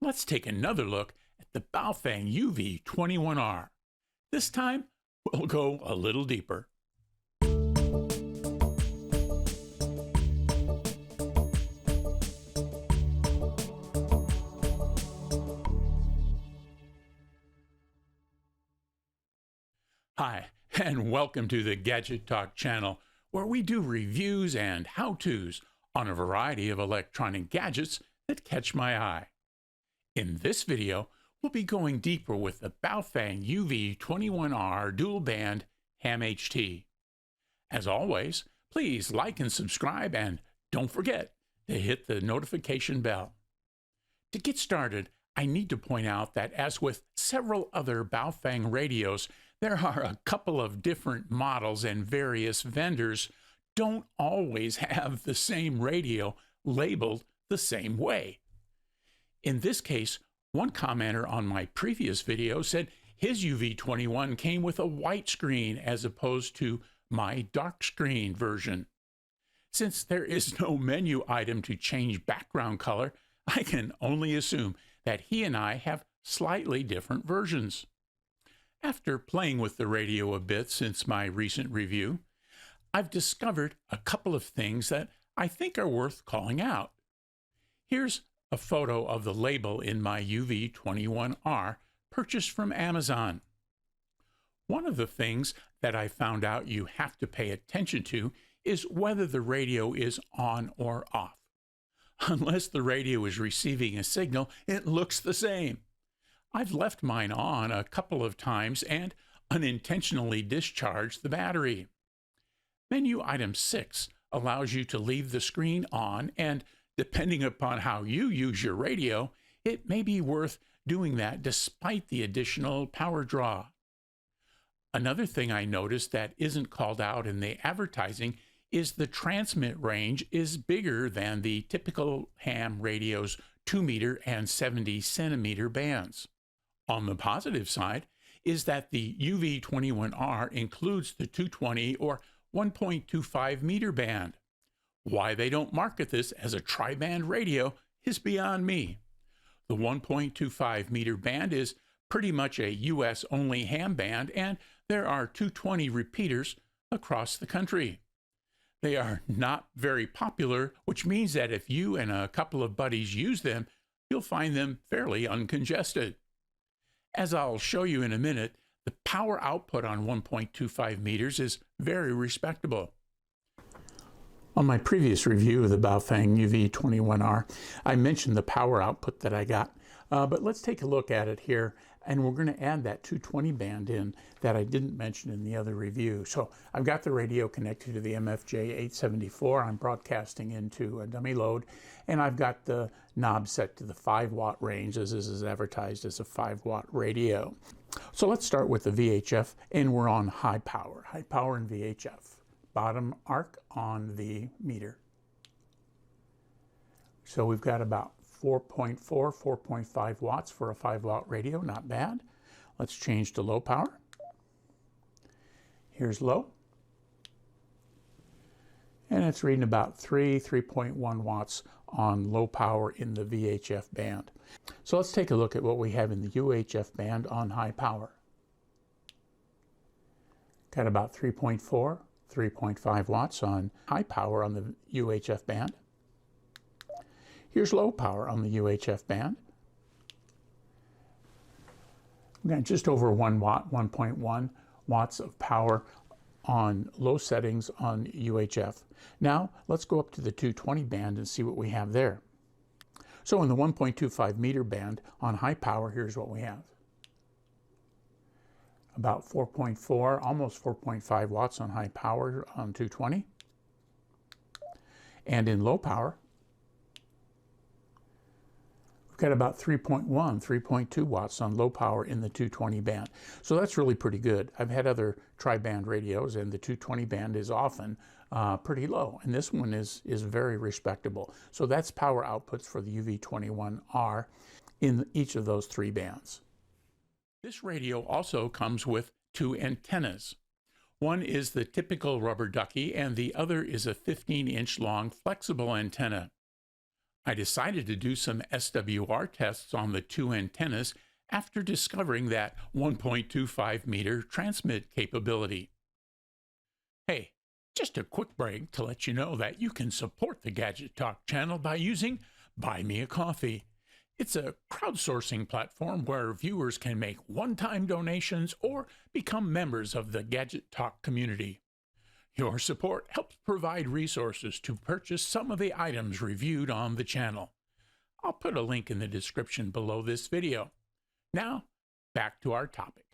let's take another look at the BaoFeng UV-21R. This time, we'll go a little deeper. Hi, and welcome to the Gadget Talk channel, where we do reviews and how-tos on a variety of electronic gadgets that catch my eye. In this video, we'll be going deeper with the BaoFeng UV-21R dual band Ham HT. As always, please like and subscribe, and don't forget to hit the notification bell. To get started, I need to point out that as with several other BaoFeng radios, there are a couple of different models, and various vendors don't always have the same radio labeled the same way. In this case, one commenter on my previous video said his UV-21 came with a white screen as opposed to my dark screen version. Since there is no menu item to change background color, I can only assume that he and I have slightly different versions. After playing with the radio a bit since my recent review, I've discovered a couple of things that I think are worth calling out. Here's a photo of the label in my UV-21R purchased from Amazon. One of the things that I found out you have to pay attention to is whether the radio is on or off. Unless the radio is receiving a signal, it looks the same. I've left mine on a couple of times and unintentionally discharged the battery. Menu item 6 allows you to leave the screen on, and depending upon how you use your radio, it may be worth doing that despite the additional power draw. Another thing I noticed that isn't called out in the advertising is the transmit range is bigger than the typical ham radio's 2-meter and 70-centimeter bands. On the positive side is that the UV-21R includes the 220 or 1.25 meter band. Why they don't market this as a tri-band radio is beyond me. The 1.25 meter band is pretty much a US-only ham band, and there are 220 repeaters across the country. They are not very popular, which means that if you and a couple of buddies use them, you'll find them fairly uncongested. As I'll show you in a minute, the power output on 1.25 meters is very respectable. On my previous review of the BaoFeng UV-21R, I mentioned the power output that I got, but let's take a look at it here, and we're going to add that 220 band in that I didn't mention in the other review. So I've got the radio connected to the MFJ874. I'm broadcasting into a dummy load, and I've got the knob set to the 5-watt range, as this is advertised as a 5-watt radio. So let's start with the VHF, and we're on high power in VHF. Bottom arc on the meter. So we've got about 4.5 watts for a 5-watt radio, not bad. Let's change to low power. Here's low. And it's reading about 3.1 watts on low power in the VHF band. So let's take a look at what we have in the UHF band on high power. Got about 3.5 watts on high power on the UHF band. Here's low power on the UHF band. We've got just over 1 watt, 1.1 watts of power on low settings on UHF. Now let's go up to the 220 band and see what we have there. So in the 1.25 meter band on high power, here's what we have. About 4.4, almost 4.5 watts on high power on 220. And in low power, we've got about 3.2 watts on low power in the 220 band. So that's really pretty good. I've had other tri-band radios, and the 220 band is often pretty low, and this one is very respectable. So that's power outputs for the UV-21R in each of those 3 bands. This radio also comes with 2 antennas. One is the typical rubber ducky, and the other is a 15-inch long flexible antenna. I decided to do some SWR tests on the two antennas after discovering that 1.25 meter transmit capability. Hey, just a quick break to let you know that you can support the Gadget Talk channel by using Buy Me a Coffee. It's a crowdsourcing platform where viewers can make one-time donations or become members of the Gadget Talk community. Your support helps provide resources to purchase some of the items reviewed on the channel. I'll put a link in the description below this video. Now, back to our topic.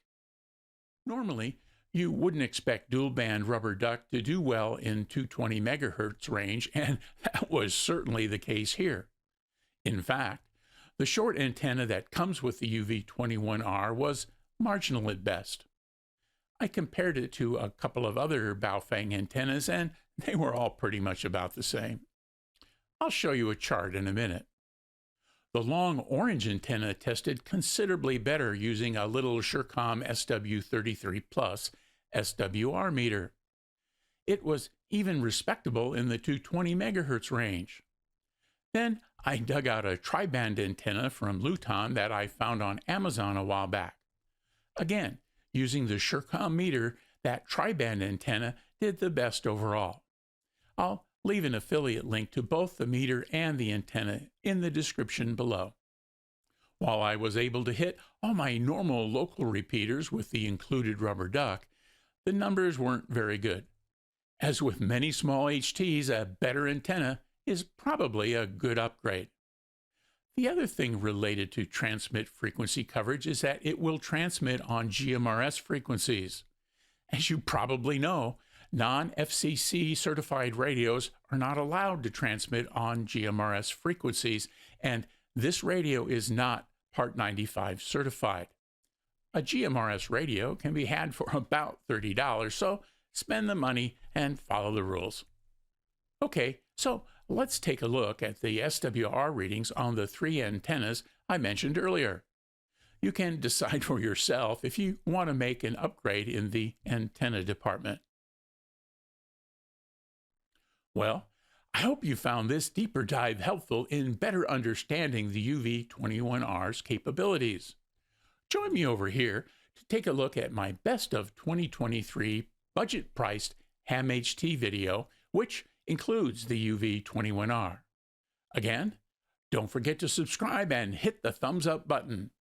Normally, you wouldn't expect dual-band rubber duck to do well in 220 megahertz range, and that was certainly the case here. In fact, the short antenna that comes with the UV-21R was marginal at best. I compared it to a couple of other BaoFeng antennas, and they were all pretty much about the same. I'll show you a chart in a minute. The long orange antenna tested considerably better using a little Surecom SW33 Plus SWR meter. It was even respectable in the 220 megahertz range. Then I dug out a Triband antenna from Luiton that I found on Amazon a while back. Again, using the Surecom meter, that Triband antenna did the best overall. I'll leave an affiliate link to both the meter and the antenna in the description below. While I was able to hit all my normal local repeaters with the included rubber duck, the numbers weren't very good. As with many small HTs, a better antenna is probably a good upgrade. The other thing related to transmit frequency coverage is that it will transmit on GMRS frequencies. As you probably know, non-FCC certified radios are not allowed to transmit on GMRS frequencies, and this radio is not Part 95 certified. A GMRS radio can be had for about $30, so spend the money and follow the rules. Okay, so let's take a look at the SWR readings on the three antennas I mentioned earlier. You can decide for yourself if you want to make an upgrade in the antenna department. Well, I hope you found this deeper dive helpful in better understanding the UV-21R's capabilities. Join me over here to take a look at my best of 2023 budget-priced ham HT video, which includes the UV-21R. Again, don't forget to subscribe and hit the thumbs up button.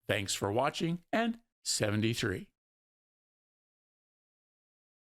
Thanks for watching, and 73.